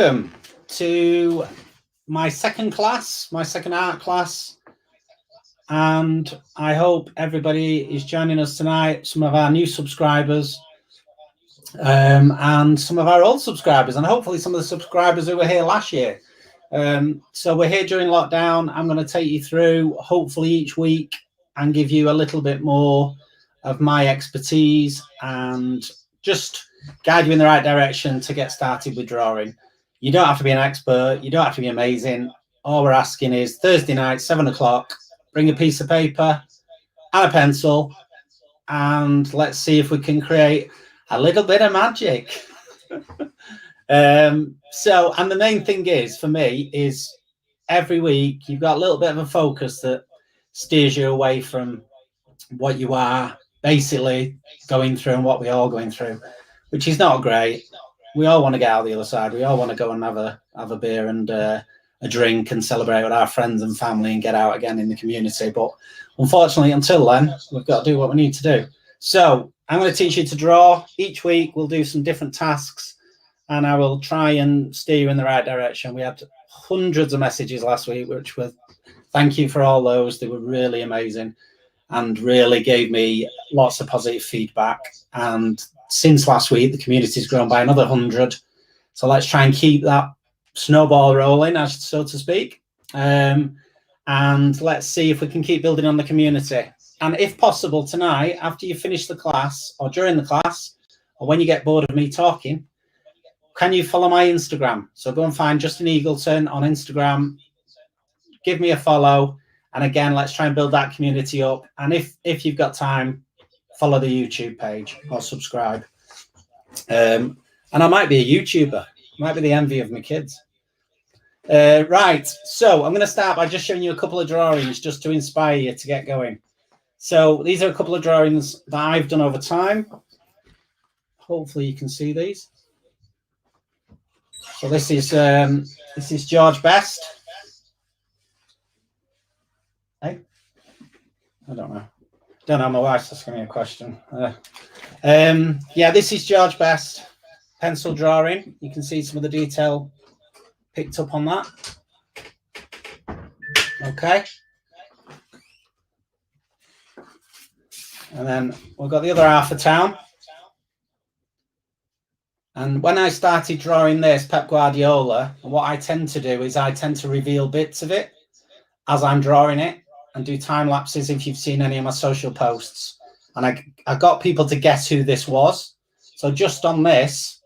welcome to my second art class, and I hope everybody is joining us tonight, some of our new subscribers and some of our old subscribers, and hopefully some of the subscribers who were here last year. So we're here during lockdown. I'm going to take you through, hopefully each week, and give you a little bit more of my expertise and just guide you in the right direction to get started with drawing. You don't have to be an expert. You don't have to be amazing. All we're asking is Thursday night, 7 o'clock, bring a piece of paper and a pencil, and let's see if we can create a little bit of magic. And the main thing is, for me, is every week you've got a little bit of a focus that steers you away from what you are basically going through and what we're all going through, which is not great. We all want to get out the other side. We all want to go and have a beer and a drink and celebrate with our friends and family and get out again in the community. But unfortunately, until then, we've got to do what we need to do. So I'm going to teach you to draw. Each week we'll do some different tasks, and I will try and steer you in the right direction. We had hundreds of messages last week, which were, thank you for all those. They were really amazing and really gave me lots of positive feedback. And since last week, the community's grown by another 100. So let's try and keep that snowball rolling, so to speak. And let's see if we can keep building on the community. And if possible, tonight, after you finish the class or during the class, or when you get bored of me talking, can you follow my Instagram? So go and find Justin Eagleton on Instagram. Give me a follow. And again, let's try and build that community up. And if you've got time, follow the YouTube page or subscribe. And I might be a YouTuber. Might be the envy of my kids. Right. So I'm going to start by just showing you a couple of drawings just to inspire you to get going. So these are a couple of drawings that I've done over time. Hopefully you can see these. So this is George Best. Hey, I don't know. Don't know. My wife's asking me a question. Yeah, this is George Best pencil drawing. You can see some of the detail picked up on that. Okay. And then we've got the other half of town. And when I started drawing this, Pep Guardiola, what I tend to do is I tend to reveal bits of it as I'm drawing it and do time lapses if you've seen any of my social posts. And I got people to guess who this was. So just on this,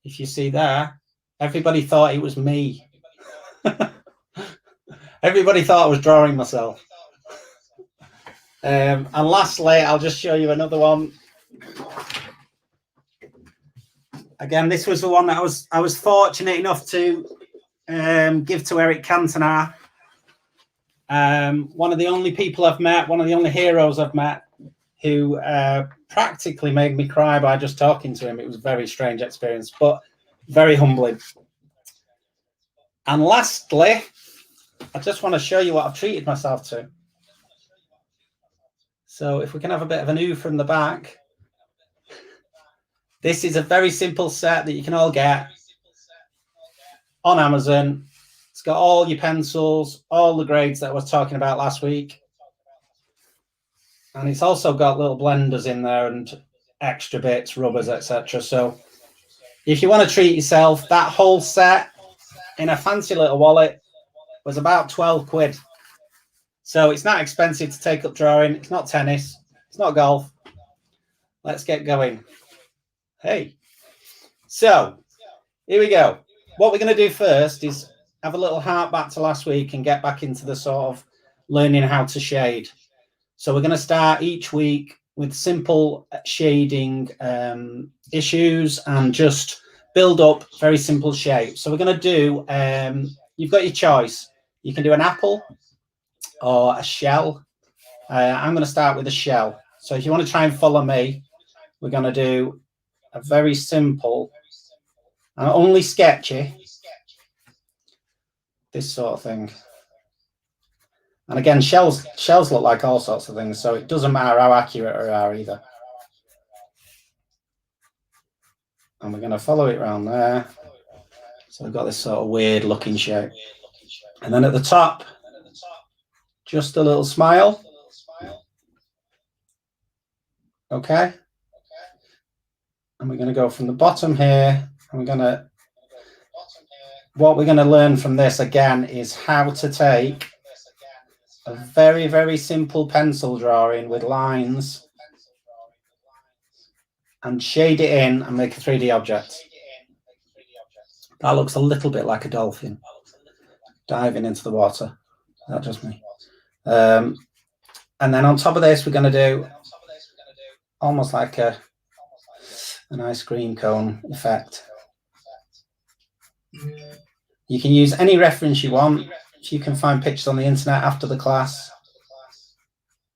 if you see there, everybody thought it was me. Everybody thought I was drawing myself. And lastly, I'll just show you another one. Again, this was the one that I was fortunate enough to give to Eric Cantona. One of the only people I've met, one of the only heroes I've met, who practically made me cry by just talking to him. It was a very strange experience, but very humbling. And lastly, I just want to show you what I've treated myself to. So if we can have a bit of an ooh from the back. This is a very simple set that you can all get on Amazon. It's got all your pencils, all the grades that I was talking about last week. And it's also got little blenders in there and extra bits, rubbers, etc. So if you want to treat yourself, that whole set in a fancy little wallet was about 12 quid. So it's not expensive to take up drawing. It's not tennis. It's not golf. Let's get going. Hey. So here we go. What we're going to do first is have a little hark back to last week and get back into the sort of learning how to shade. So we're going to start each week with simple shading issues and just build up very simple shapes. So we're going to do, you've got your choice. You can do an apple or a shell. I'm going to start with a shell. So if you want to try and follow me, we're going to do a very simple and only sketchy, this sort of thing. And again, shells look like all sorts of things, so it doesn't matter how accurate they are either. And we're going to follow it around there. So we've got this sort of weird looking shape. And then at the top, just a little smile. Okay. And we're going to go from the bottom here. And what we're going to learn from this again is how to take a very, very simple pencil drawing with lines and shade it in and make a 3D object. That looks a little bit like a dolphin diving into the water. That's just me. And then on top of this, we're going to do almost like an ice cream cone effect. You can use any reference you want. If you can find pictures on the internet after the class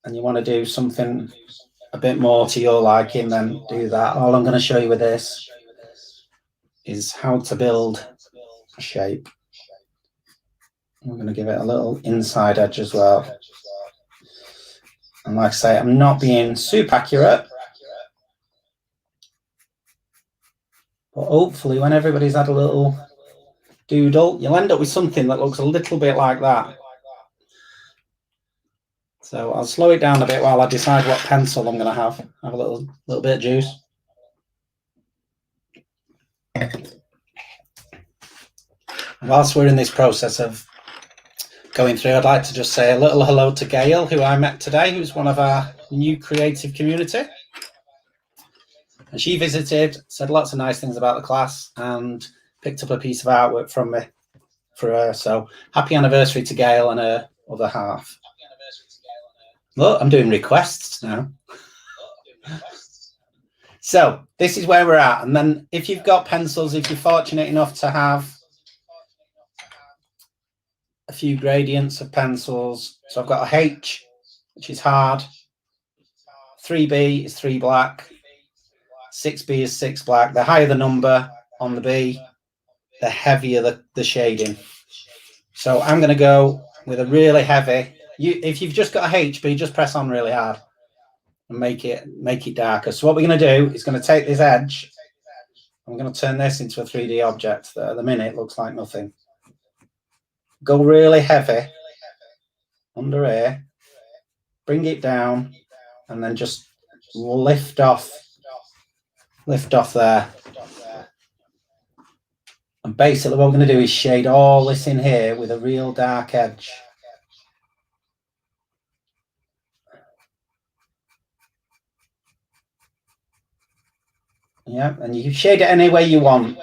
and you want to do something a bit more to your liking, then do that. All I'm going to show you with this is how to build a shape. We're going to give it a little inside edge as well. And like I say, I'm not being super accurate, but hopefully when everybody's had a little doodle, you'll end up with something that looks a little bit like that. So I'll slow it down a bit while I decide what pencil I'm going to have. Have a little bit of juice. Whilst we're in this process of going through, I'd like to just say a little hello to Gail, who I met today, who's one of our new creative community. And she visited, said lots of nice things about the class, and picked up a piece of artwork from me for her. So happy anniversary to Gail and her other half. Look, I'm doing requests now. So this is where we're at. And then if you've got pencils, if you're fortunate enough to have a few gradients of pencils. So I've got a H, which is hard. 3B is 3 black. 6B is 6 black. The higher the number on the B, the heavier the shading. So I'm going to go with a really heavy. If you've just got a HB, just press on really hard and make it darker. So what we're going to do is going to take this edge. I'm going to turn this into a 3D object that at the minute looks like nothing. Go really heavy under here, bring it down, and then just lift off there. And basically what we're going to do is shade all this in here with a real dark edge. Yeah, and you can shade it any way you want.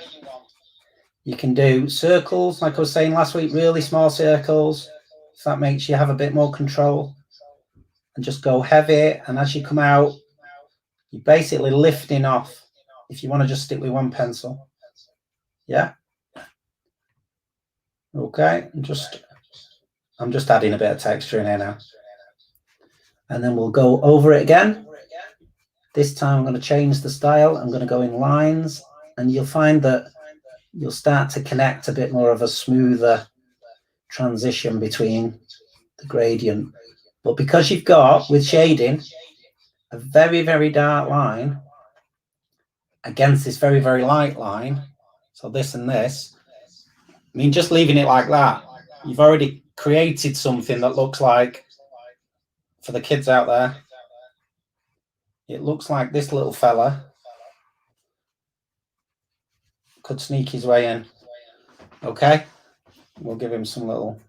You can do circles, like I was saying last week, really small circles, if that makes you have a bit more control. And just go heavy, and as you come out, you're basically lifting off if you want to just stick with one pencil. Yeah? Okay, I'm just adding a bit of texture in here now. And then we'll go over it again. This time I'm going to change the style. I'm going to go in lines, and you'll find that you'll start to connect a bit more of a smoother transition between the gradient. But because you've got, with shading, a very, very dark line against this very, very light line, so this and this, I mean, just leaving it like that, you've already created something that looks like, for the kids out there, it looks like this little fella could sneak his way in. Okay, we'll give him some little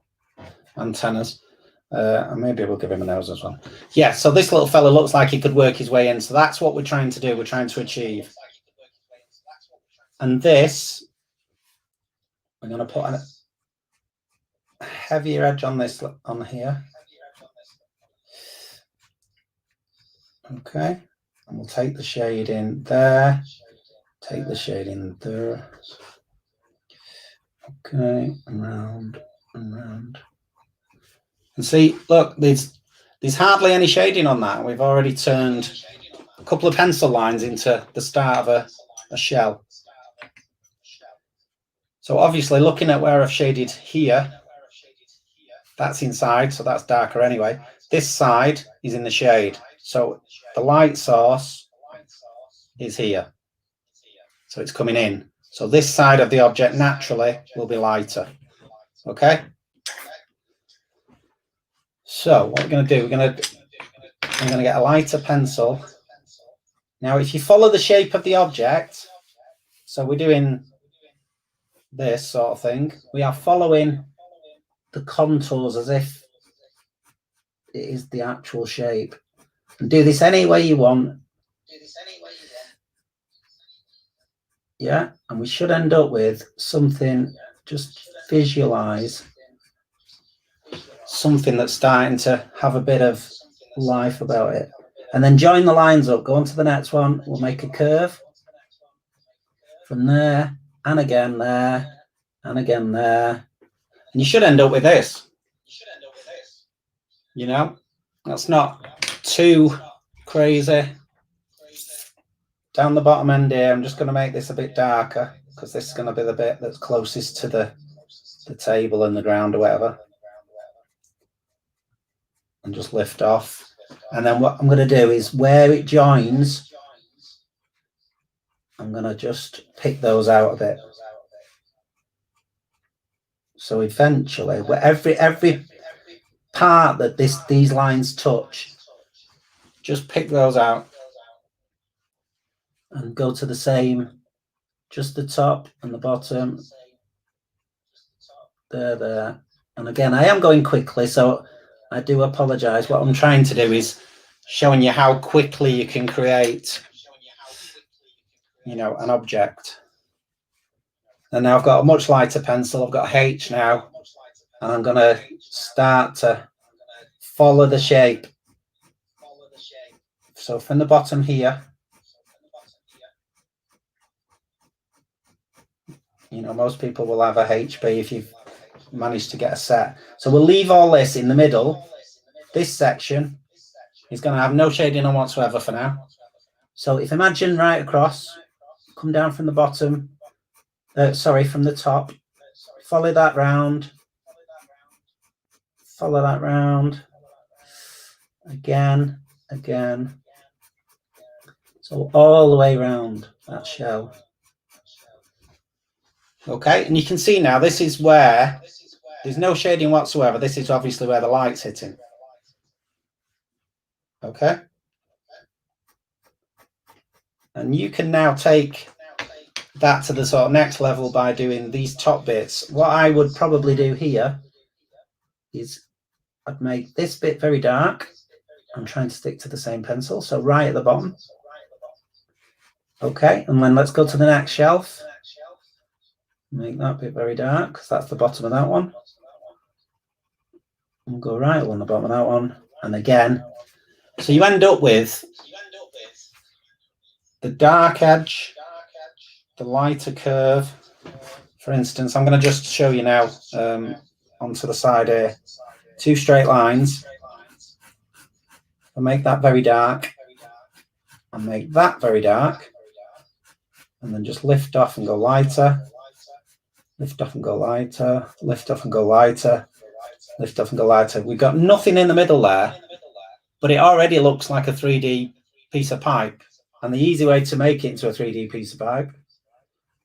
antennas, and maybe we'll give him a nose as well. Yeah, so this little fella looks like he could work his way in. So that's what we're trying to do. We're trying to achieve. And this, we're going to put a heavier edge on this on here. Okay, and we'll take the shade in there. Take the shade in there. Okay, and round and round. And see, look, there's hardly any shading on that. We've already turned a couple of pencil lines into the start of a shell. So obviously, looking at where I've shaded here, that's inside, so that's darker anyway. This side is in the shade. So the light source is here. So it's coming in. So this side of the object naturally will be lighter. Okay? So what we're going to do, I'm going to get a lighter pencil. Now, if you follow the shape of the object, so we're doing this sort of thing, we are following the contours as if it is the actual shape. And do this any way you want. Yeah, and we should end up with something, just visualize something that's starting to have a bit of life about it. And then join the lines up, go on to the next one, we'll make a curve from there, and again there, and again there. And you should end up with this. You know, that's not too crazy. Down the bottom end here, I'm just going to make this a bit darker because this is going to be the bit that's closest to the table and the ground or whatever. And just lift off. And then what I'm going to do is where it joins, I'm going to just pick those out a bit. So eventually, where every part that these lines touch, just pick those out and go to the same, just the top and the bottom. There. And again, I am going quickly, so I do apologize. What I'm trying to do is showing you how quickly you can create, you know, an object. And now I've got a much lighter pencil. I've got H now, and I'm going to start to follow the shape. So from the bottom here, you know, most people will have a HB if you've managed to get a set. So we'll leave all this in the middle. This section is going to have no shading on whatsoever for now. So if imagine right across, come down from the bottom, from the top, follow that round, follow that round, again. So all the way around that shell. Okay, and you can see now this is where there's no shading whatsoever. This is obviously where the light's hitting. Okay. And you can now take that to the sort of next level by doing these top bits. What I would probably do here is I'd make this bit very dark. I'm trying to stick to the same pencil, so right at the bottom. Okay, and then let's go to the next shelf. Make that bit very dark, because that's the bottom of that one. We'll go right along the bottom of that one, and again. So you end up with the dark edge, the lighter curve. For instance, I'm going to just show you now onto the side here. 2 straight lines. I'll make that very dark. I'll make that very dark. And then just lift off and go lighter. Lift off and go lighter. Lift off and go lighter. Lift off and go lighter. We've got nothing in the middle there, but it already looks like a 3D piece of pipe. And the easy way to make it into a 3D piece of pipe,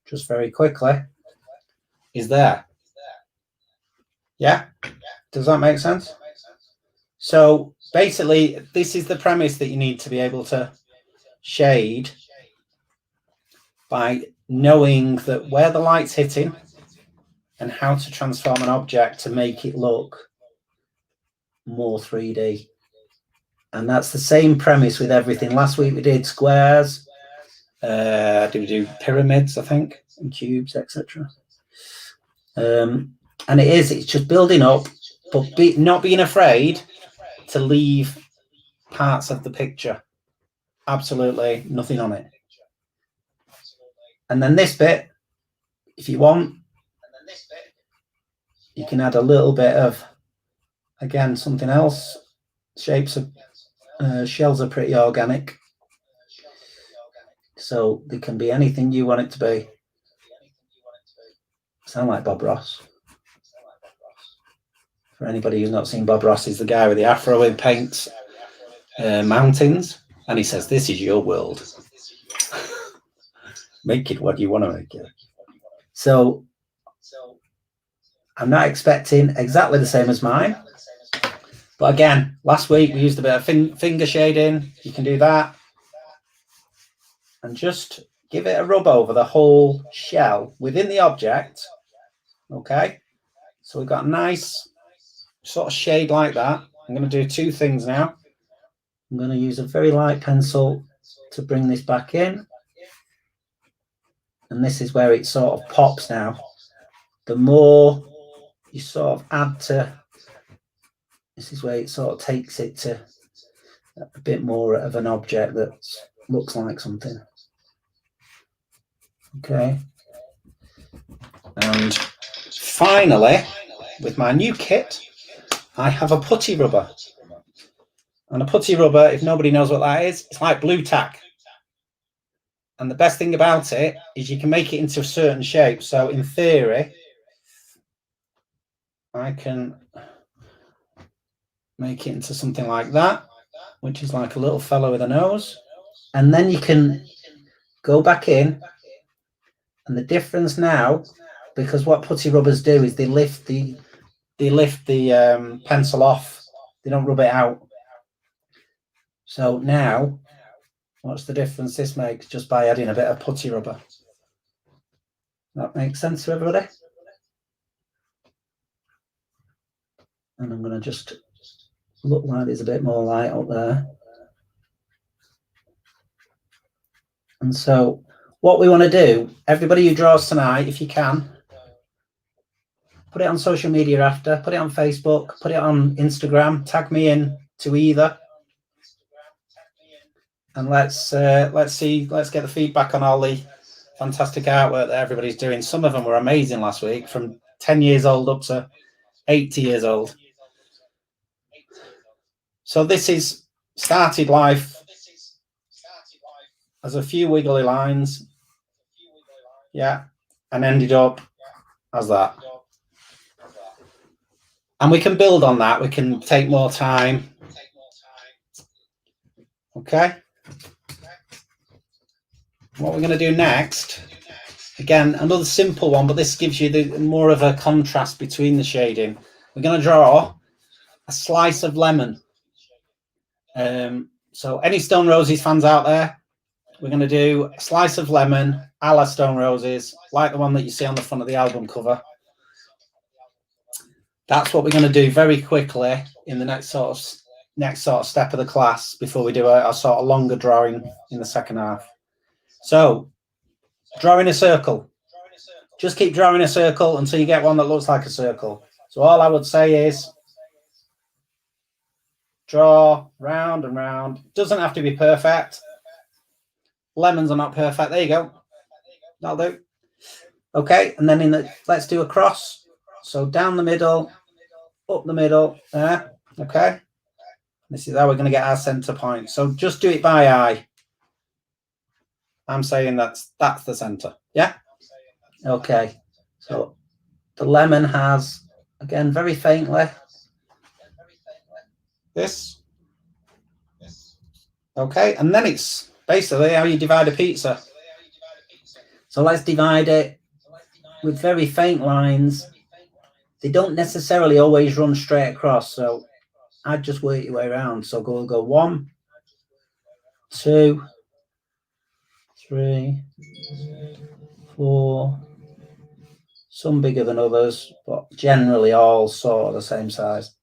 just very quickly, is there. Yeah? Does that make sense? So basically, this is the premise that you need to be able to shade by knowing that where the light's hitting and how to transform an object to make it look more 3D. And that's the same premise with everything. Last week we did squares. Did we do pyramids, I think, and cubes, etc. And it's just building up, but not being afraid to leave parts of the picture. Absolutely nothing on it. And then this bit, if you want, you can add a little bit of, again, something else. Shapes of shells are pretty organic. So they can be anything you want it to be. Sound like Bob Ross. For anybody who's not seen Bob Ross, he's the guy with the afro who paints mountains. And he says, "This is your world. Make it what you want to make it." So I'm not expecting exactly the same as mine. But again, last week we used a bit of finger shading. You can do that. And just give it a rub over the whole shell within the object. Okay. So we've got a nice sort of shade like that. I'm going to do two things now. I'm going to use a very light pencil to bring this back in. And this is where it sort of pops now. The more you sort of add to, this is where it sort of takes it to a bit more of an object that looks like something. Okay. And finally, with my new kit, I have a putty rubber. And a putty rubber, if nobody knows what that is, it's like blue tack. And the best thing about it is you can make it into a certain shape. So in theory, I can make it into something like that, which is like a little fellow with a nose. And then you can go back in. And the difference now, because what putty rubbers do is they lift the pencil off. They don't rub it out. So now, what's the difference this makes just by adding a bit of putty rubber? That makes sense to everybody? And I'm going to just look like there's a bit more light up there. And so what we want to do, everybody who draws tonight, if you can, put it on social media after, put it on Facebook, put it on Instagram, tag me in to either. And let's get the feedback on all the fantastic artwork that everybody's doing. Some of them were amazing last week, from 10 years old up to 80 years old. So this is started life as a few wiggly lines, yeah, and ended up as that. And we can build on that. We can take more time. Okay. What we're going to do next, again, another simple one, but this gives you the more of a contrast between the shading. We're going to draw a slice of lemon. So any Stone Roses fans out there, we're going to do a slice of lemon a la Stone Roses, like the one that you see on the front of the album cover. That's what we're going to do very quickly in the next sort of step of the class before we do a sort of longer drawing in the second half. So, drawing a circle. Just keep drawing a circle until you get one that looks like a circle. So all I would say is draw round and round. Doesn't have to be perfect. Lemons are not perfect. There you go. That'll do. Okay, and then let's do a cross. So down the middle, up the middle, there. Okay. This is how we're going to get our center point. So just do it by eye. I'm saying that's the center. Yeah. Okay. So the lemon has, again, very faintly, this. Okay, and then it's basically how you divide a pizza. So let's divide it with very faint lines. They don't necessarily always run straight across, so I'd just work your way around. So go 1, 2, 3, 4. Some bigger than others, but generally all sort of the same size.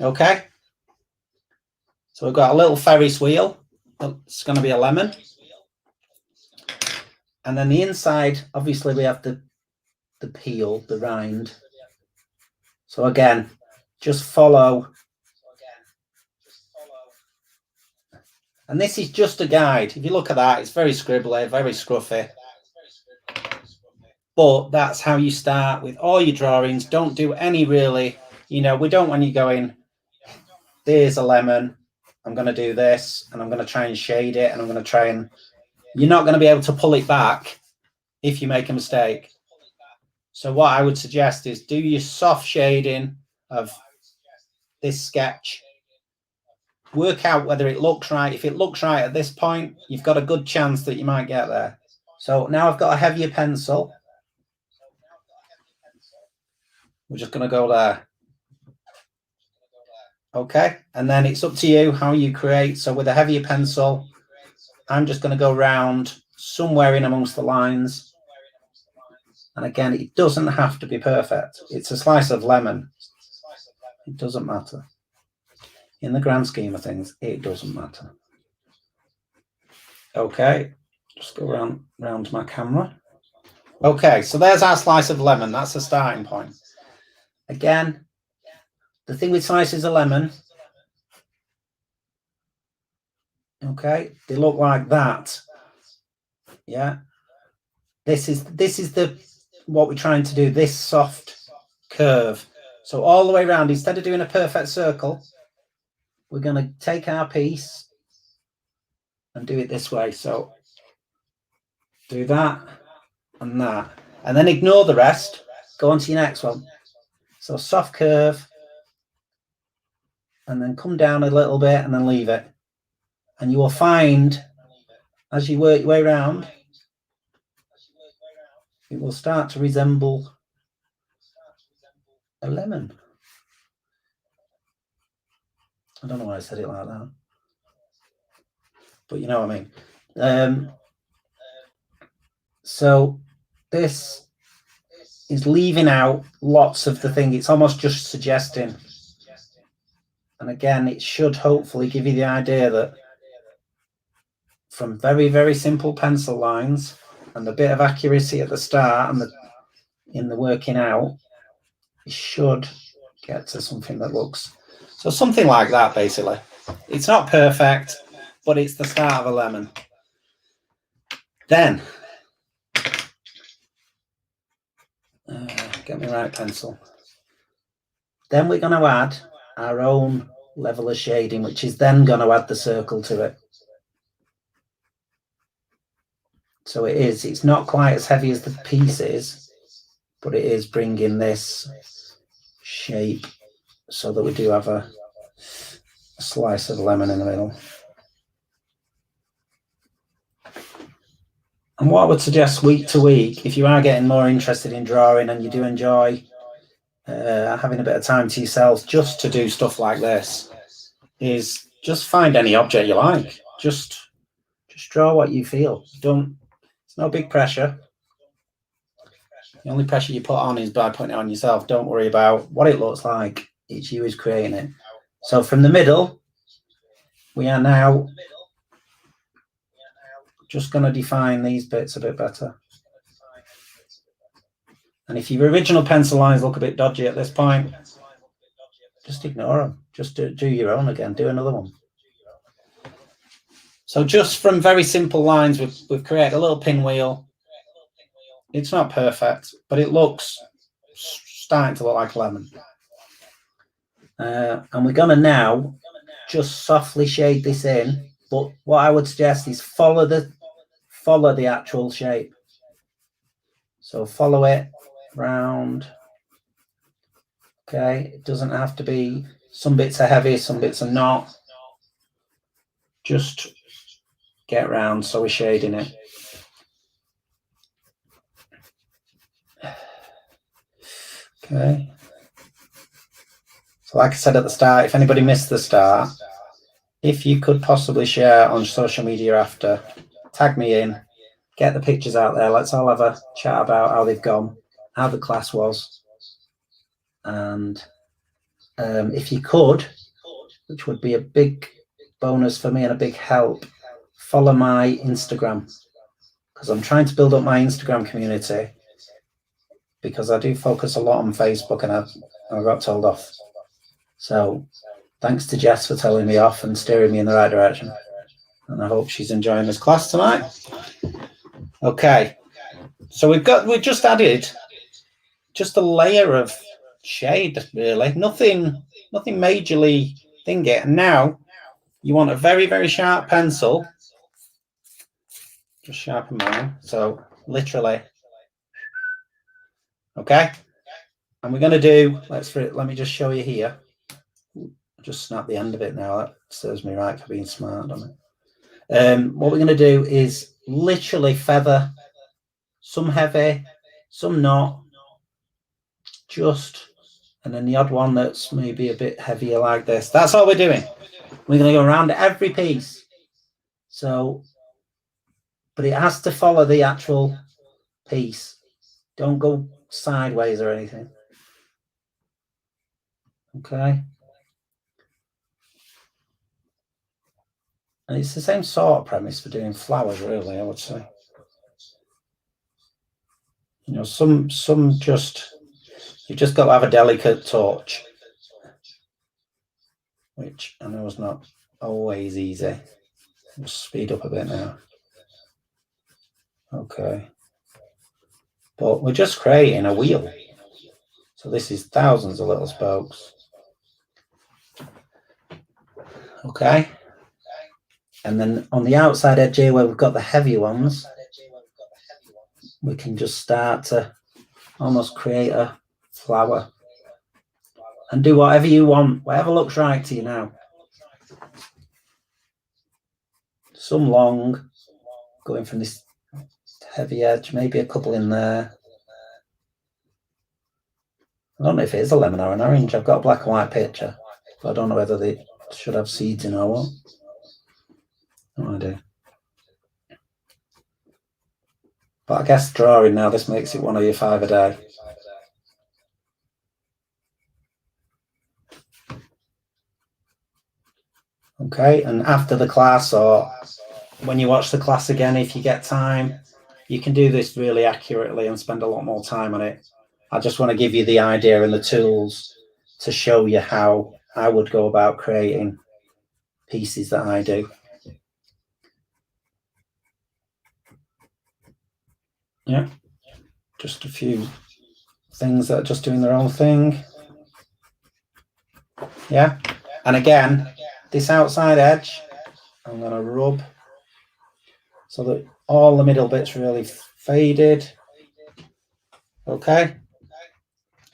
Okay. So we've got a little Ferris wheel. It's going to be a lemon. And then the inside, obviously we have the peel, the rind. So again, just follow. And this is just a guide. If you look at that, it's very scribbly, very scruffy. But that's how you start with all your drawings. Don't do any really, we don't want you going, there's a lemon, I'm going to do this, and I'm going to try and shade it, and I'm going to try and... You're not going to be able to pull it back if you make a mistake. So what I would suggest is do your soft shading of this sketch. Work out whether it looks right. If it looks right at this point, you've got a good chance that you might get there. So now I've got a heavier pencil. We're just going to go there. Okay, and then it's up to you how you create. So with a heavier pencil, I'm just going to go round somewhere in amongst the lines. And again, it doesn't have to be perfect. It's a slice of lemon. It doesn't matter. In the grand scheme of things, it doesn't matter. Okay, just go round my camera. Okay, so there's our slice of lemon. That's the starting point. Again, the thing with slices of lemon, okay, they look like that. Yeah. This is the what we're trying to do, this soft curve. So all the way around, instead of doing a perfect circle, we're going to take our piece and do it this way. So do that and that, and then ignore the rest. Go on to your next one. So soft curve, and then come down a little bit and then leave it. And you will find, as you work your way around, it will start to resemble a lemon. I don't know why I said it like that, but you know what I mean. So this is leaving out lots of the thing. It's almost just suggesting. And again, it should hopefully give you the idea that from very, very simple pencil lines and a bit of accuracy at the start and in the working out, it should get to something that looks so something like that. Basically, it's not perfect, but it's the start of a lemon. Then get me the right pencil. Then we're going to add our own level of shading, which is then going to add the circle to it. So it's not quite as heavy as the piece is, but it is bringing this shape so that we do have a slice of lemon in the middle. And what I would suggest week to week, if you are getting more interested in drawing and you do enjoy having a bit of time to yourself just to do stuff like this, is just find any object you like. Just draw what you feel. It's no big pressure. The only pressure you put on is by putting it on yourself. Don't worry about what it looks like. It's you who's creating it. So from the middle, we are now just going to define these bits a bit better. And if your original pencil lines look a bit dodgy at this point, just ignore them. Just do your own again. Do another one. So just from very simple lines, we've created a little pinwheel. It's not perfect, but it looks starting to look like a lemon. And we're going to now just softly shade this in. But what I would suggest is follow the actual shape. So follow it round. Okay, it doesn't have to be, some bits are heavy, some bits are not. Just get round so we're shading it. Okay. So like I said at the start, if anybody missed the start, if you could possibly share on social media after, tag me in, get the pictures out there. Let's all have a chat about how they've gone, how the class was. And if you could, which would be a big bonus for me and a big help, follow my Instagram, because I'm trying to build up my Instagram community, because I do focus a lot on Facebook and I got told off. So thanks to Jess for telling me off and steering me in the right direction. And I hope she's enjoying this class tonight. Okay, so we've just added just a layer of shade, really. Nothing majorly thingy. And now you want a very, very sharp pencil. Just sharpen mine. So literally. Okay. And we're going to do, let me just show you here. Just snap the end of it now. That serves me right for being smart, doesn't it? What we're going to do is literally feather some heavy, some not, and then the odd one that's maybe a bit heavier like this. That's all we're doing. We're going to go around every piece. So, but it has to follow the actual piece. Don't go sideways or anything. Okay. And it's the same sort of premise for doing flowers, really, I would say. You know, some just, you've just got to have a delicate touch, which I know is not always easy. We'll speed up a bit now. Okay. But we're just creating a wheel. So this is thousands of little spokes. Okay. And then on the outside edge here where we've got the heavy ones, we can just start to almost create a flower and do whatever you want, whatever looks right to you now. Some long, going from this heavy edge, maybe a couple in there. I don't know if it is a lemon or an orange. I've got a black and white picture, but I don't know whether they should have seeds in or what. No idea. But I guess drawing now, this makes it one of your 5 a day. Okay, and after the class or when you watch the class again, if you get time, you can do this really accurately and spend a lot more time on it. I just want to give you the idea and the tools to show you how I would go about creating pieces that I do. Yeah, just a few things that are just doing their own thing. Yeah, and again, this outside edge, I'm going to rub so that all the middle bits really faded. Okay,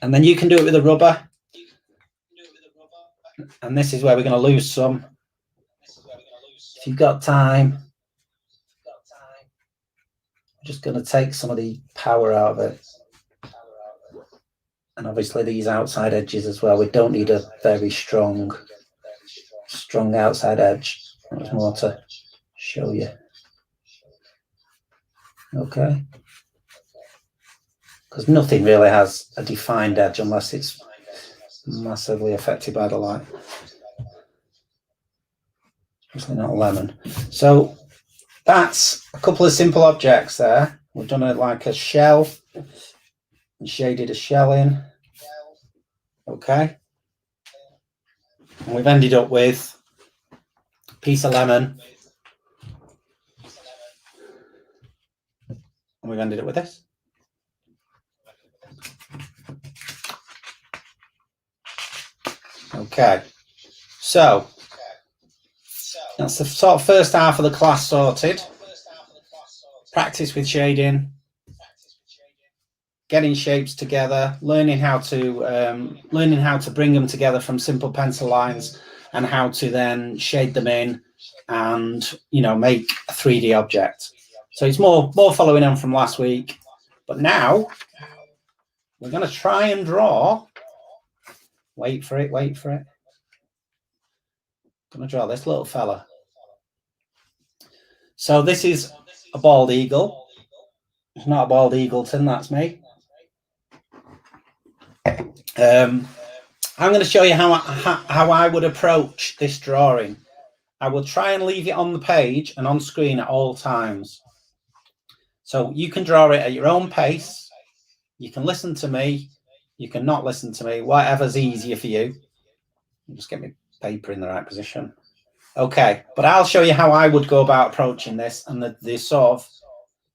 and then you can do it with a rubber. And this is where we're going to lose some. If you've got time, I'm just going to take some of the power out of it. And obviously these outside edges as well. We don't need a very strong outside edge. There's more to show you. Okay. Because nothing really has a defined edge unless it's massively affected by the light. Especially not a lemon. So that's a couple of simple objects there. We've done it like a shell and shaded a shell in. Okay. And we've ended up with a piece of lemon. And we've ended up with this. Okay. So that's the sort of first half of the class sorted. Practice with shading, getting shapes together, learning how to bring them together from simple pencil lines, and how to then shade them in and, you know, make a 3D object. So it's more following on from last week. But now we're going to try and draw. Wait for it. I'm going to draw this little fella. So this is a bald eagle. It's not a bald eagleton, that's me. I'm going to show you how I would approach this drawing. I will try and leave it on the page and on screen at all times. So you can draw it at your own pace. You can listen to me. You can not listen to me. Whatever's easier for you. Just get my paper in the right position. Okay, but I'll show you how I would go about approaching this and the sort of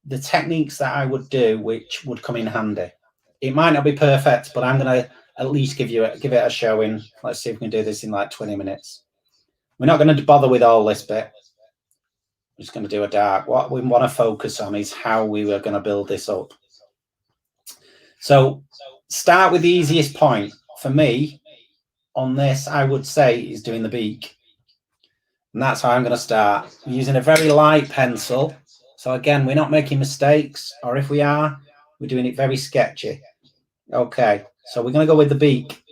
the techniques that I would do, which would come in handy. It might not be perfect, but I'm going to at least give it a showing. Let's see if we can do this in like 20 minutes. We're not going to bother with all this bit. I'm just going to do a dark. What we want to focus on is how we were going to build this up. So start with the easiest point. For me, on this, I would say, is doing the beak. And that's how I'm going to start. I'm using a very light pencil. So again, we're not making mistakes, or if we are, we're doing it very sketchy. Okay, so we're going to go with the beak.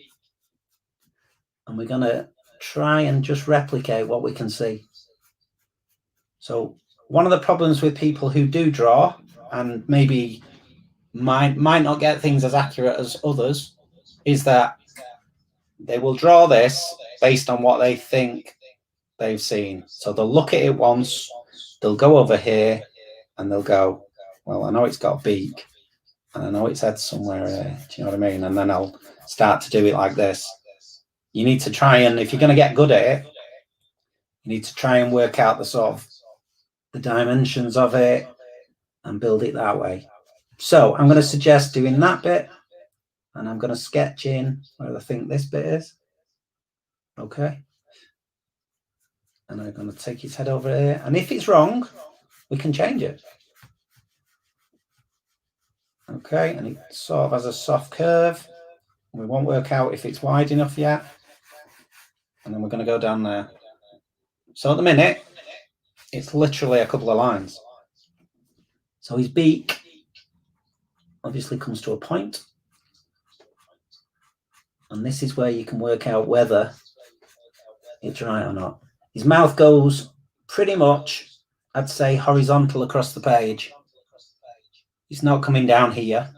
And we're going to try and just replicate what we can see. So one of the problems with people who do draw and maybe might not get things as accurate as others is that they will draw this based on what they think they've seen. So they'll look at it once, they'll go over here, and they'll go, well, I know it's got a beak, and I know its head somewhere here. Do you know what I mean? And then I'll start to do it like this. You need to try and, if you're going to get good at it, you need to try and work out the sort of the dimensions of it and build it that way. So I'm going to suggest doing that bit, and I'm going to sketch in where I think this bit is. Okay. And I'm going to take his head over here. And if it's wrong, we can change it. Okay. And it sort of has a soft curve. We won't work out if it's wide enough yet. And then we're going to go down there. So at the minute, it's literally a couple of lines. So his beak obviously comes to a point. And this is where you can work out whether it's right or not. His mouth goes pretty much, I'd say, horizontal across the page. It's not coming down here.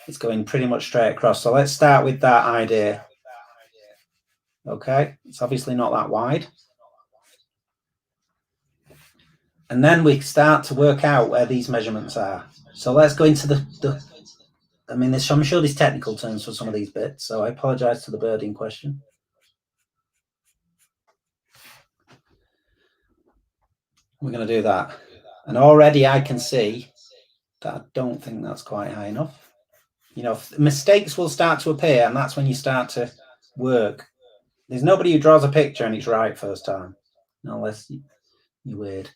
It's going pretty much straight across. So let's start with that idea. Okay, it's obviously not that wide. And then we start to work out where these measurements are. So let's go into I'm sure there's technical terms for some of these bits, so I apologize to the bird in question. We're going to do that. And already I can see that I don't think that's quite high enough. You know, mistakes will start to appear, and that's when you start to work. There's nobody who draws a picture and it's right first time, unless you're weird.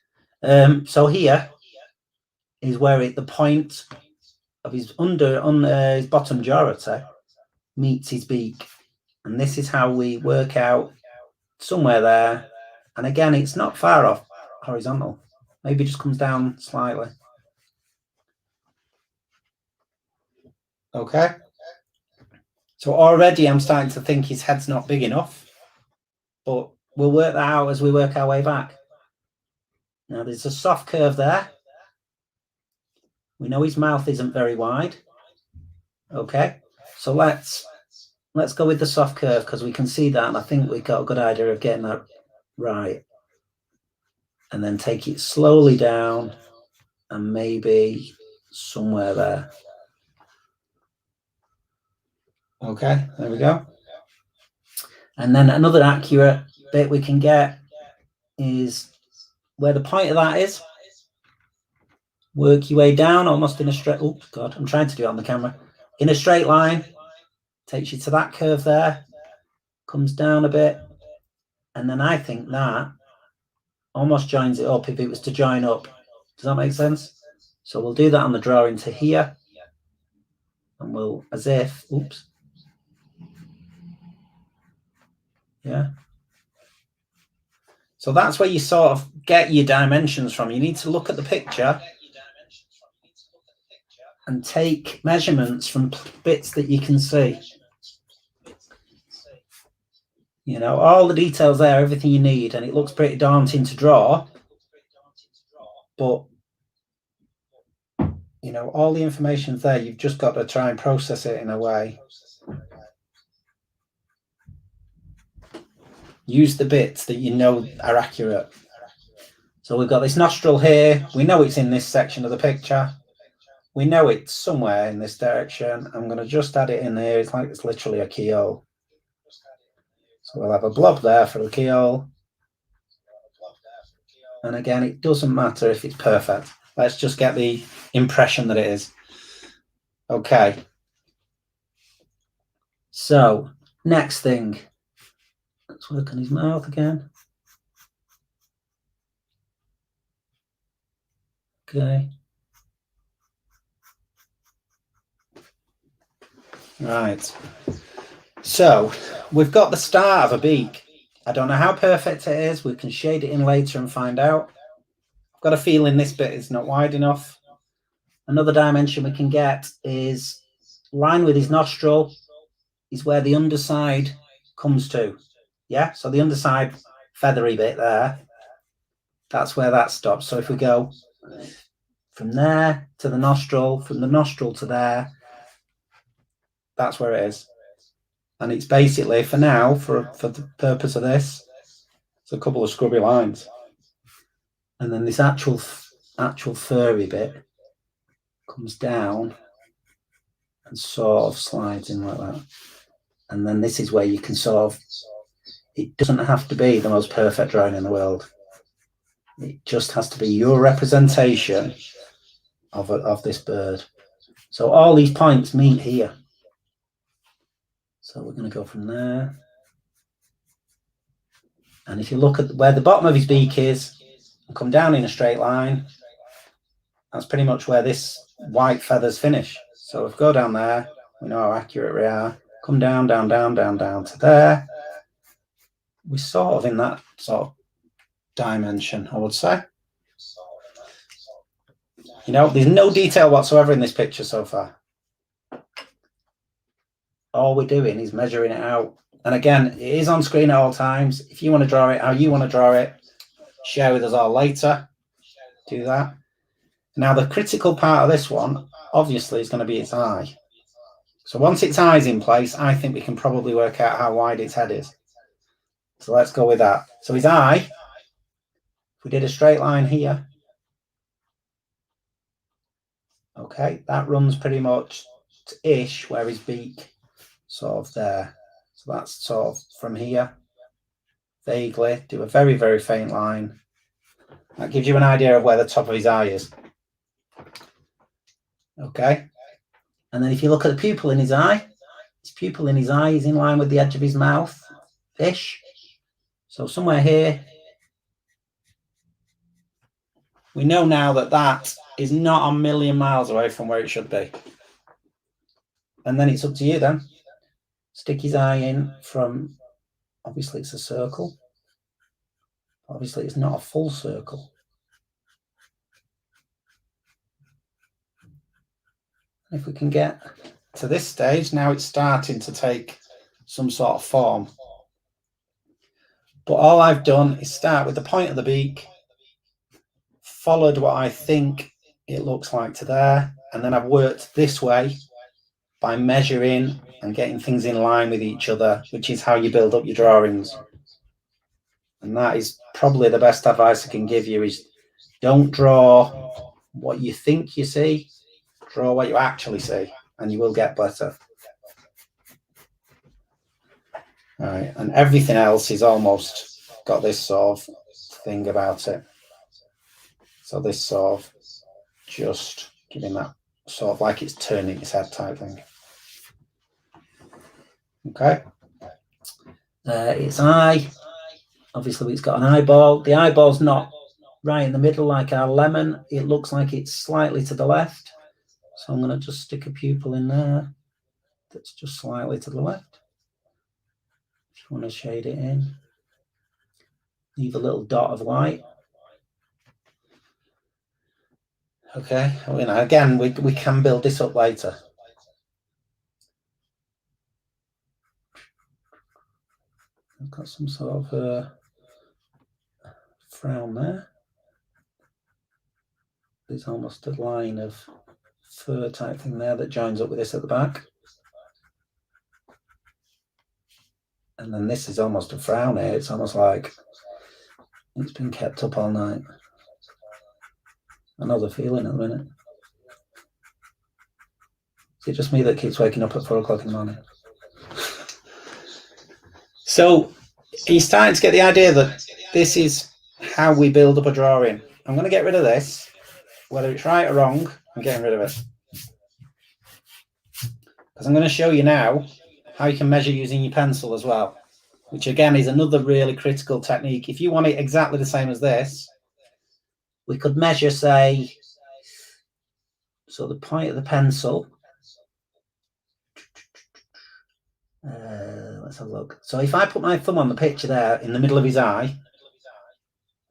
So here is where the point of his his bottom jaw, I'd say, meets his beak. And this is how we work out somewhere there. And again, it's not far off horizontal. Maybe just comes down slightly. Okay. So already I'm starting to think his head's not big enough, but we'll work that out as we work our way back. Now there's a soft curve there. We know his mouth isn't very wide. Okay. So let's go with the soft curve because we can see that, and I think we've got a good idea of getting that right. And then take it slowly down and maybe somewhere there. Okay, there we go. And then another accurate bit we can get is where the point of that is. Work your way down almost in a straight, oh God, I'm trying to do it on the camera. In a straight line, takes you to that curve there, comes down a bit. And then I think that almost joins it up if it was to join up. Does that make sense? So we'll do that on the drawing to here. And we'll, as if, oops. Yeah. So that's where you sort of get your dimensions from. You need to look at the picture and take measurements from bits that you can see. You know, all the details there, everything you need, and it looks pretty daunting to draw. But, you know, all the information's there. You've just got to try and process it in a way. Use the bits that you know are accurate. So we've got this nostril here. We know it's in this section of the picture. We know it's somewhere in this direction. I'm going to just add it in there. It's like it's literally a keyhole. So we'll have a blob there for the keyhole. And again, it doesn't matter if it's perfect. Let's just get the impression that it is. Okay. So next thing. Let's work on his mouth again. Okay. Right. So we've got the start of a beak. I don't know how perfect it is. We can shade it in later and find out. I've got a feeling this bit is not wide enough. Another dimension we can get is line with his nostril is where the underside comes to. Yeah, so the underside feathery bit there, that's where that stops. So if we go from there to the nostril, from the nostril to there, that's where it is. And it's basically, for now, for the purpose of this, it's a couple of scrubby lines. And then this actual furry bit comes down and sort of slides in like that. And then this is where you can sort of, it doesn't have to be the most perfect drawing in the world. It just has to be your representation of this bird. So all these points meet here. So we're going to go from there. And if you look at where the bottom of his beak is, and come down in a straight line, that's pretty much where this white feathers finish. So if we go down there, we know how accurate we are. Come down, down, down, down, down to there. We're sort of in that sort of dimension, I would say. You know, there's no detail whatsoever in this picture so far. All we're doing is measuring it out. And again, it is on screen at all times. If you want to draw it how you want to draw it, share with us all later. Do that. Now, the critical part of this one, obviously, is going to be its eye. So once its eye's in place, I think we can probably work out how wide its head is. So let's go with that. So his eye, if we did a straight line here, okay, that runs pretty much to ish where his beak sort of there. So that's sort of from here, vaguely, do a very, very faint line. That gives you an idea of where the top of his eye is. Okay. And then if you look at the pupil in his eye is in line with the edge of his mouth, ish. So somewhere here, we know now that that is not a million miles away from where it should be. And then it's up to you then. Stick his eye in from, obviously it's a circle. Obviously it's not a full circle. If we can get to this stage, now it's starting to take some sort of form. But all I've done is start with the point of the beak, followed what I think it looks like to there, and then I've worked this way by measuring and getting things in line with each other, which is how you build up your drawings. And that is probably the best advice I can give you, is don't draw what you think you see, draw what you actually see, and you will get better. All right, and everything else is almost got this sort of thing about it. So this sort of just giving that sort of like it's turning its head type thing. Okay. Its eye, obviously it's got an eyeball. The eyeball's not right in the middle like our lemon. It looks like it's slightly to the left. So I'm going to just stick a pupil in there that's just slightly to the left. If you want to shade it in, leave a little dot of white. Okay, you know, again, we can build this up later. I've got some sort of frown there. There's almost a line of fur type thing there that joins up with this at the back. And then this is almost a frown here. It's almost like it's been kept up all night. I know the feeling at the minute. Is it just me that keeps waking up at 4 o'clock in the morning? So you're starting to get the idea that this is how we build up a drawing. I'm going to get rid of this. Whether it's right or wrong, I'm getting rid of it. Because I'm going to show you now how you can measure using your pencil as well, which again is another really critical technique. If you want it exactly the same as this, we could measure, say, so the point of the pencil. Let's have a look. So if I put my thumb on the picture there in the middle of his eye,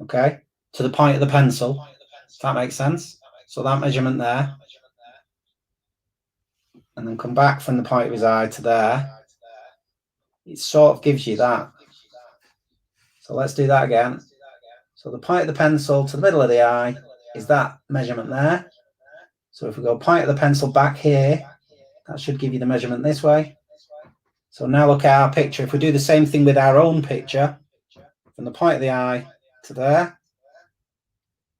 okay, to the point of the pencil, if that makes sense. So that measurement there, and then come back from the point of his eye to there, it sort of gives you that. So let's do that again. So the point of the pencil to the middle of the eye is that measurement there. So if we go point of the pencil back here, that should give you the measurement this way. So now look at our picture. If we do the same thing with our own picture, from the point of the eye to there,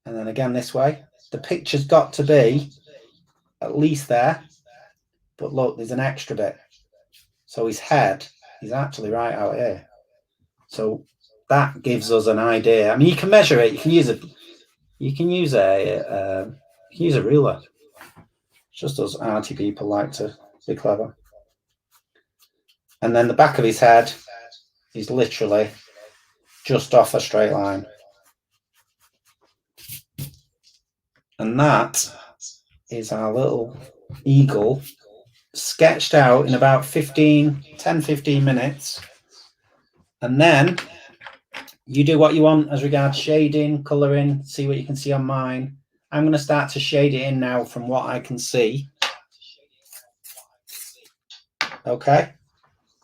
and then again this way, the picture's got to be at least there. But look, there's an extra bit. So his head is actually right out here. So that gives us an idea. I mean, you can measure it. You can use a ruler. It's just us arty people like to be clever. And then the back of his head is literally just off a straight line. And that is our little eagle sketched out in about 10-15 minutes. And then you do what you want as regards shading, colouring, see what you can see on mine. I'm going to start to shade it in now from what I can see. Okay.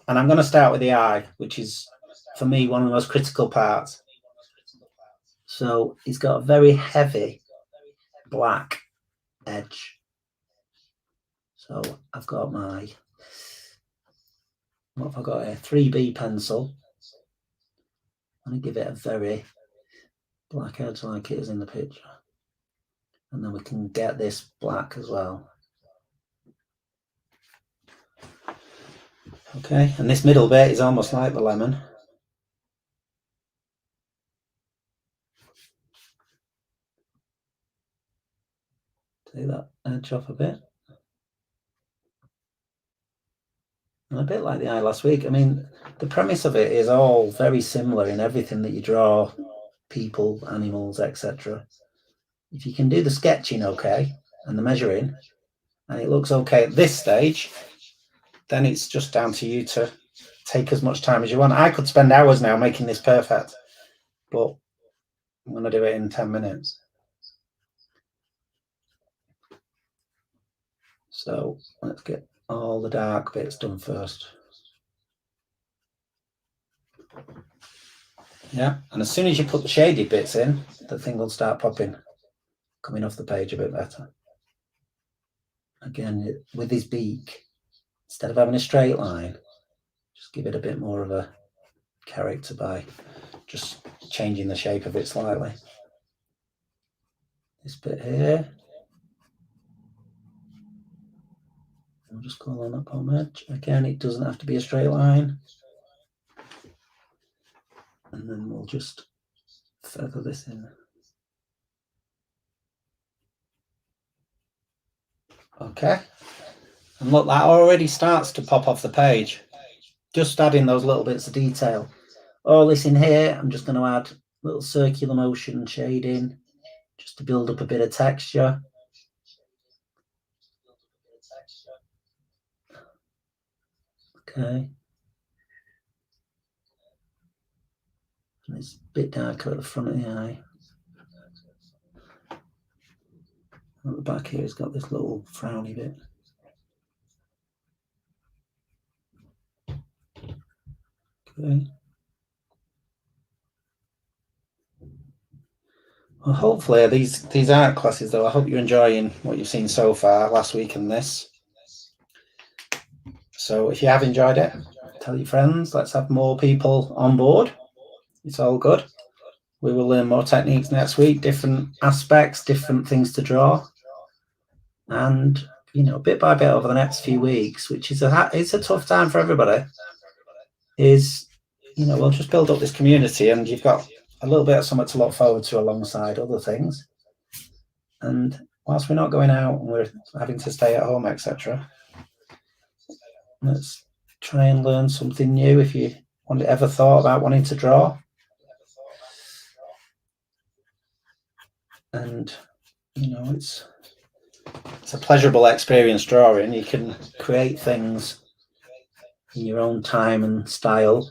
And I'm going to start with the eye, which is, for me, one of the most critical parts. So he's got a very heavy black edge. So I've got my, what have I got here? 3B pencil. I'm going to give it a very black edge like it is in the picture. And then we can get this black as well. Okay, and this middle bit is almost like the lemon. Take that edge off a bit. And a bit like the eye last week. I mean, the premise of it is all very similar in everything that you draw, people, animals, etc. If you can do the sketching okay, and the measuring, and it looks okay at this stage, then it's just down to you to take as much time as you want. I could spend hours now making this perfect, but I'm going to do it in 10 minutes. So let's get all the dark bits done first. Yeah, and as soon as you put the shaded bits in, the thing will start popping, coming off the page a bit better. Again, with his beak, instead of having a straight line, just give it a bit more of a character by just changing the shape of it slightly. This bit here, I'll just call on that bottom edge. Again, it doesn't have to be a straight line. And then we'll just feather this in. Okay. And look, that already starts to pop off the page. Just adding those little bits of detail. All this in here, I'm just going to add little circular motion shading just to build up a bit of texture. Okay. And it's a bit darker at the front of the eye. At the back here, it's got this little frowny bit. Okay. Well, hopefully these art classes, though, I hope you're enjoying what you've seen so far last week and this. So if you have enjoyed it, tell your friends. Let's have more people on board. It's all good. We will learn more techniques next week, different aspects, different things to draw. And, you know, bit by bit over the next few weeks, which is it's a tough time for everybody, is, you know, we'll just build up this community and you've got a little bit of something to look forward to alongside other things. And whilst we're not going out and we're having to stay at home, etc., let's try and learn something new. If you ever thought about wanting to draw, and you know, it's a pleasurable experience drawing. You can create things in your own time and style.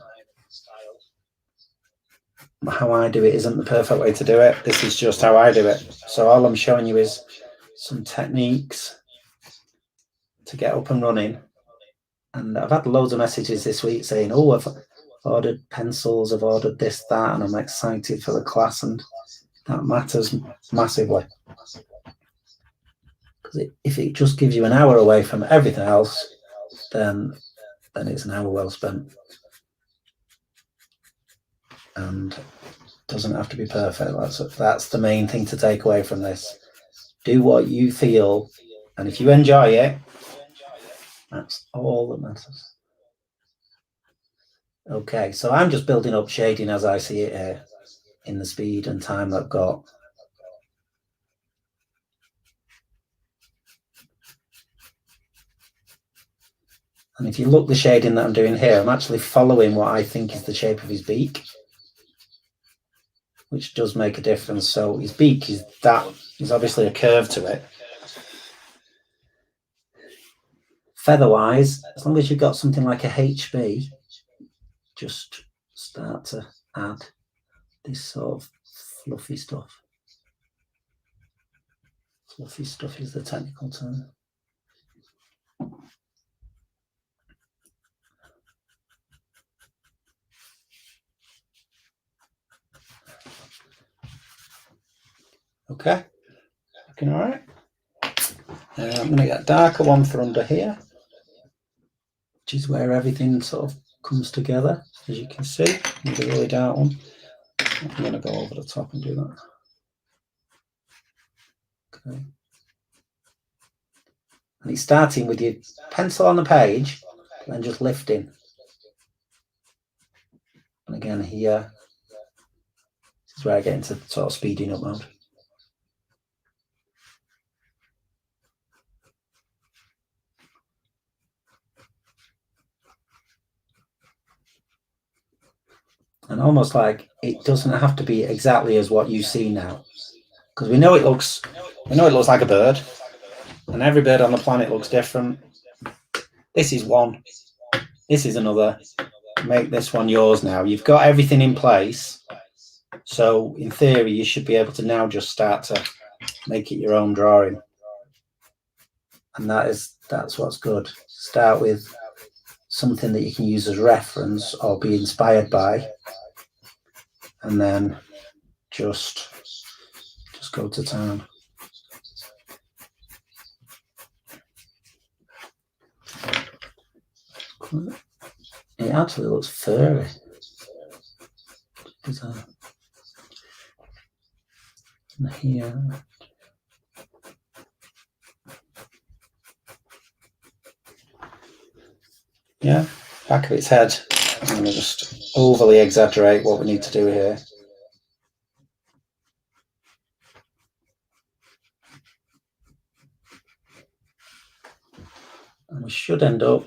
how I do it isn't the perfect way to do it. This is just how I do it. So all I'm showing you is some techniques to get up and running. And I've had loads of messages this week saying, oh, I've ordered pencils, I've ordered this, that, and I'm excited for the class, and that matters massively. Because if it just gives you an hour away from everything else, then it's an hour well spent. And doesn't have to be perfect. That's the main thing to take away from this. Do what you feel, and if you enjoy it, that's all that matters. Okay, so I'm just building up shading as I see it here in the speed and time that I've got. And if you look the shading that I'm doing here, I'm actually following what I think is the shape of his beak, which does make a difference. So his beak is obviously a curve to it. Feather-wise, as long as you've got something like a HB, just start to add this sort of fluffy stuff. Fluffy stuff is the technical term. Okay, looking all right. I'm going to get a darker one for under here, which is where everything sort of comes together, as you can see. Need a really dark one. I'm going to go over the top and do that. Okay. And it's starting with your pencil on the page, and then just lifting. And again here, this is where I get into sort of speeding up mode. And almost like it doesn't have to be exactly as what you see now, because we know it looks like a bird, and every bird on the planet looks different. This is one. This is another. Make this one yours now. You've got everything in place, so in theory you should be able to now just start to make it your own drawing, and that's what's good. Start with something that you can use as reference or be inspired by, and then just go to town. It actually looks furry. And here. Yeah, back of its head. I'm going to just overly exaggerate what we need to do here. And we should end up,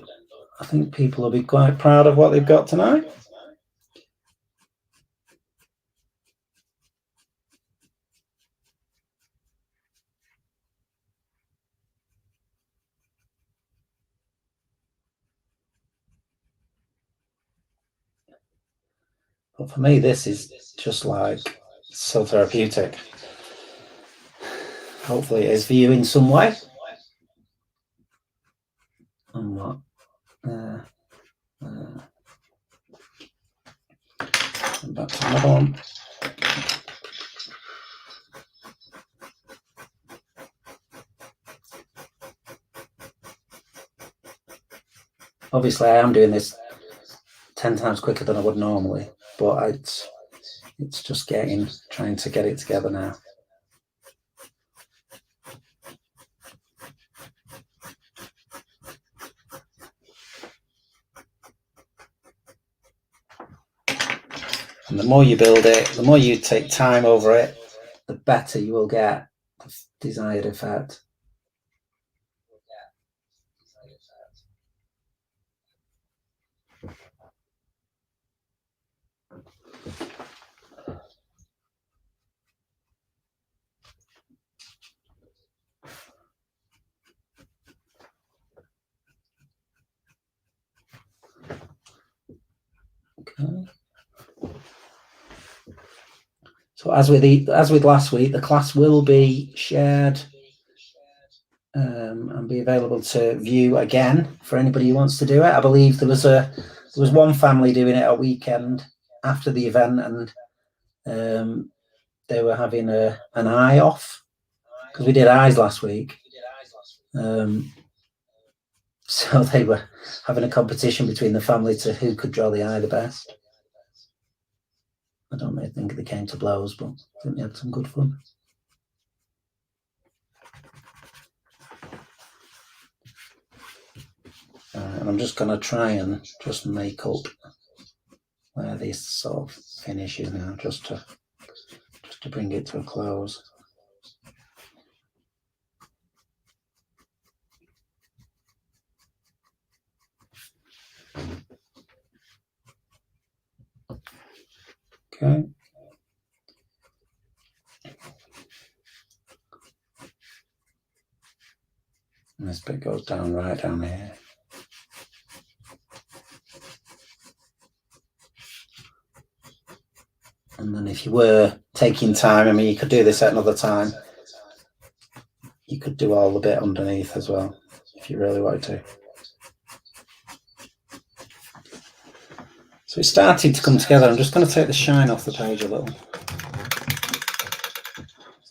I think people will be quite proud of what they've got tonight. But for me, this is just like so therapeutic. Hopefully it is for you in some way. And what? And back to another one. Obviously, I am doing this 10 times quicker than I would normally, but it's just trying to get it together now. And the more you build it, the more you take time over it, the better you will get the desired effect. Okay. So as with last week, the class will be shared and be available to view again for anybody who wants to do it. I believe there was one family doing it a weekend after the event, and they were having an eye off because we did eyes last week. So they were having a competition between the family to who could draw the eye the best. I don't really think they came to blows, but I think they had some good fun. And I'm just going to try and just make up where this sort of finishes now, just to bring it to a close. Okay. And this bit goes down right down here. And then if you were taking time, I mean, you could do this at another time. You could do all the bit underneath as well, if you really wanted to. So it started to come together. I'm just going to take the shine off the page a little. It's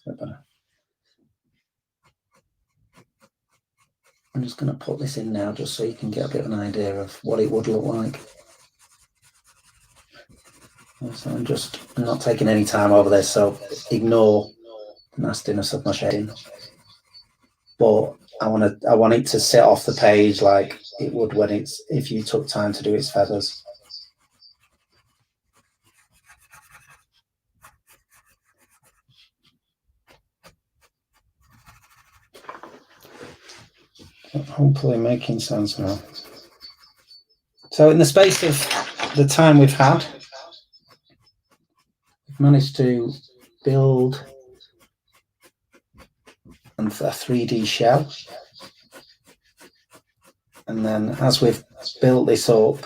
a bit better. I'm just going to put this in now just so you can get a bit of an idea of what it would look like. So I'm not taking any time over this, so ignore the nastiness of my shading. But I want it to sit off the page like it would if you took time to do its feathers. Hopefully making sense now. So in the space of the time we've had, we've managed to build a 3D shell. And then as we've built this up,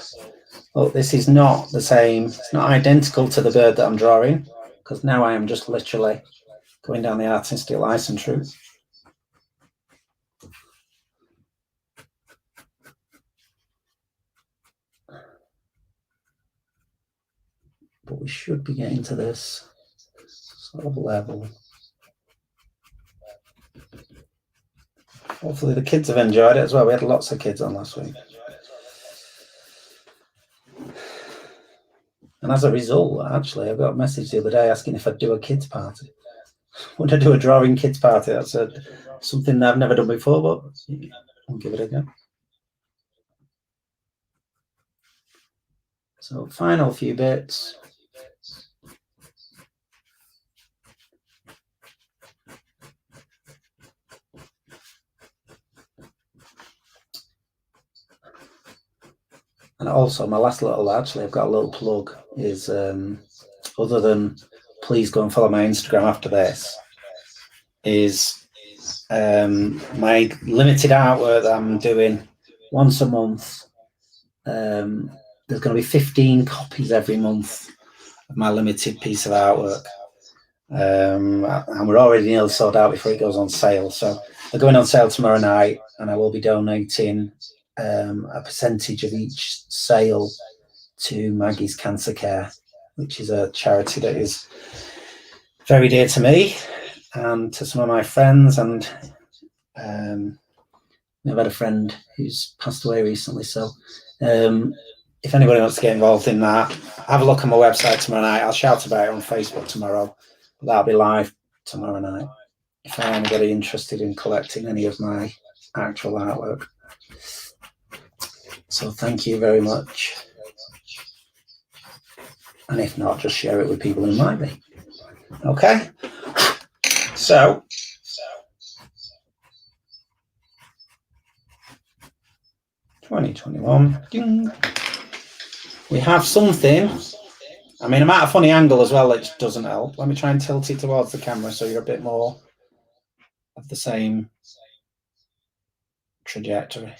look, this is not the same, it's not identical to the bird that I'm drawing, because now I am just literally going down the artistic license route. But we should be getting to this sort of level. Hopefully the kids have enjoyed it as well. We had lots of kids on last week. And as a result, actually, I got a message the other day asking if I'd do a kids party. Would I do a drawing kids party? That's something I've never done before, but I'll give it a go. So final few bits. And also my last little, actually, I've got a little plug, is other than please go and follow my Instagram after this, is my limited artwork that I'm doing once a month. There's going to be 15 copies every month of my limited piece of artwork. And we're already nearly sold out before it goes on sale. So they're going on sale tomorrow night, and I will be donating a percentage of each sale to Maggie's Cancer Care, which is a charity that is very dear to me and to some of my friends. And I've had a friend who's passed away recently. So if anybody wants to get involved in that, have a look on my website tomorrow night. I'll shout about it on Facebook tomorrow. But that'll be live tomorrow night if anybody interested in collecting any of my actual artwork. So thank you very much. And if not, just share it with people who might be. Okay? So, $20.21. We have something. I mean, I'm at a funny angle as well, which doesn't help. Let me try and tilt it towards the camera so you're a bit more of the same trajectory.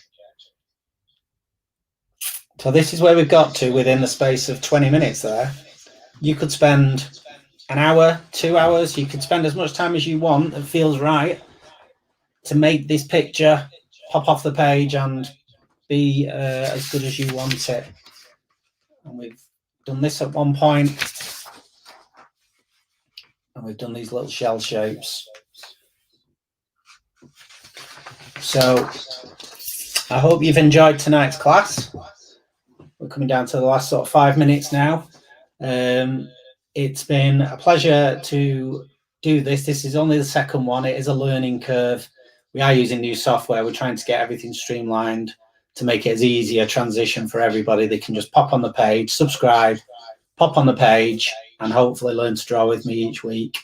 So this is where we've got to within the space of 20 minutes there. You could spend an hour, 2 hours. You can spend as much time as you want that feels right to make this picture pop off the page and be as good as you want it. And we've done this at one point, and we've done these little shell shapes. So I hope you've enjoyed tonight's class. We're coming down to the last sort of 5 minutes now. It's been a pleasure to do this. This is only the second one. It is a learning curve. We are using new software. We're trying to get everything streamlined to make it as easy a transition for everybody. They can just pop on the page, subscribe, pop on the page, and hopefully learn to draw with me each week.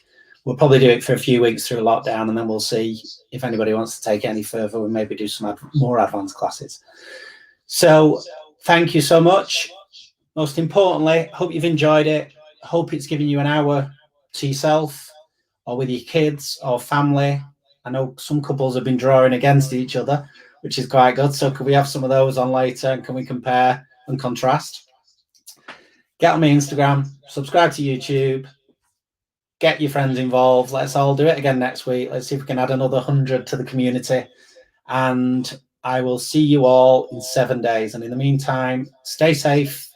We'll probably do it for a few weeks through lockdown, and then we'll see if anybody wants to take it any further. We'll maybe do some more advanced classes. So thank you so much. Most importantly, hope you've enjoyed it. Hope it's given you an hour to yourself or with your kids or family. I know some couples have been drawing against each other, which is quite good. So could we have some of those on later, and can we compare and contrast? Get on my Instagram, subscribe to YouTube, get your friends involved. Let's all do it again next week. Let's see if we can add another 100 to the community. And I will see you all in 7 days. And in the meantime, stay safe,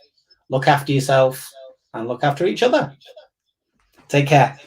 look after yourself, and look after each other. Take care.